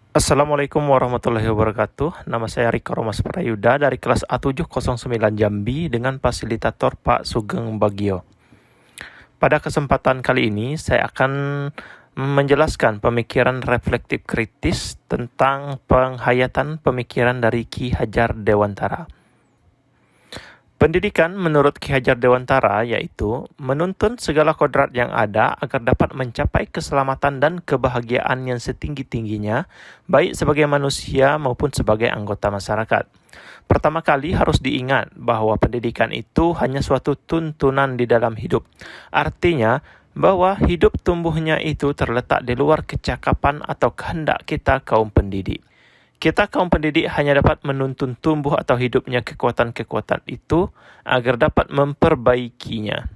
Assalamualaikum warahmatullahi wabarakatuh. Nama saya Riko Romas Prayuda dari kelas A709 Jambi dengan fasilitator Pak Sugeng Bagio. Pada kesempatan kali ini saya akan menjelaskan pemikiran reflektif kritis tentang penghayatan pemikiran dari Ki Hajar Dewantara. Pendidikan menurut Ki Hajar Dewantara yaitu menuntun segala kodrat yang ada agar dapat mencapai keselamatan dan kebahagiaan yang setinggi-tingginya, baik sebagai manusia maupun sebagai anggota masyarakat. Pertama kali harus diingat bahwa pendidikan itu hanya suatu tuntunan di dalam hidup. Artinya, bahwa hidup tumbuhnya itu terletak di luar kecakapan atau kehendak kita kaum pendidik. Kita kaum pendidik hanya dapat menuntun tumbuh atau hidupnya kekuatan-kekuatan itu agar dapat memperbaikinya.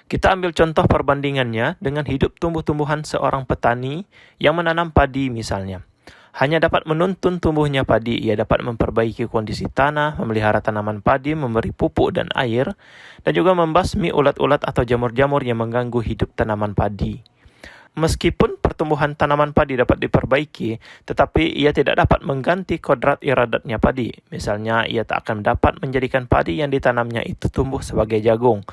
Kita ambil contoh perbandingannya dengan hidup tumbuh-tumbuhan seorang petani yang menanam padi misalnya. Hanya dapat menuntun tumbuhnya padi, ia dapat memperbaiki kondisi tanah, memelihara tanaman padi, memberi pupuk dan air, dan juga membasmi ulat-ulat atau jamur-jamur yang mengganggu hidup tanaman padi. Meskipun pertumbuhan tanaman padi dapat diperbaiki, tetapi ia tidak dapat mengganti kodrat iradatnya padi. Misalnya, ia tak akan dapat menjadikan padi yang ditanamnya itu tumbuh sebagai jagung.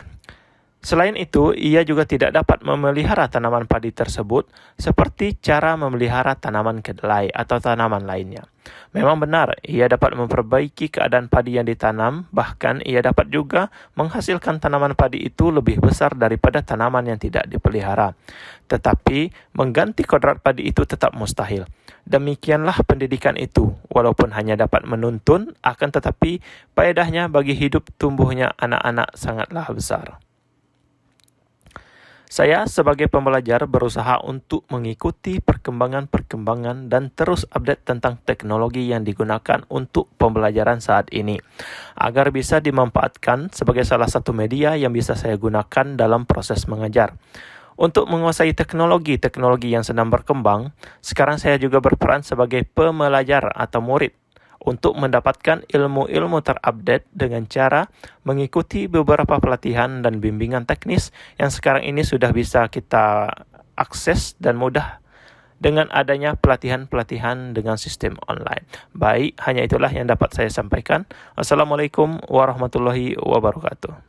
Selain itu, ia juga tidak dapat memelihara tanaman padi tersebut seperti cara memelihara tanaman kedelai atau tanaman lainnya. Memang benar, ia dapat memperbaiki keadaan padi yang ditanam, bahkan ia dapat juga menghasilkan tanaman padi itu lebih besar daripada tanaman yang tidak dipelihara. Tetapi, mengganti kodrat padi itu tetap mustahil. Demikianlah pendidikan itu, walaupun hanya dapat menuntun, akan tetapi faedahnya bagi hidup tumbuhnya anak-anak sangatlah besar. Saya sebagai pembelajar berusaha untuk mengikuti perkembangan-perkembangan dan terus update tentang teknologi yang digunakan untuk pembelajaran saat ini, agar bisa dimanfaatkan sebagai salah satu media yang bisa saya gunakan dalam proses mengajar. Untuk menguasai teknologi yang sedang berkembang, sekarang saya juga berperan sebagai pembelajar atau murid untuk mendapatkan ilmu-ilmu terupdate dengan cara mengikuti beberapa pelatihan dan bimbingan teknis yang sekarang ini sudah bisa kita akses dan mudah dengan adanya pelatihan-pelatihan dengan sistem online. Baik, hanya itulah yang dapat saya sampaikan. Wassalamualaikum warahmatullahi wabarakatuh.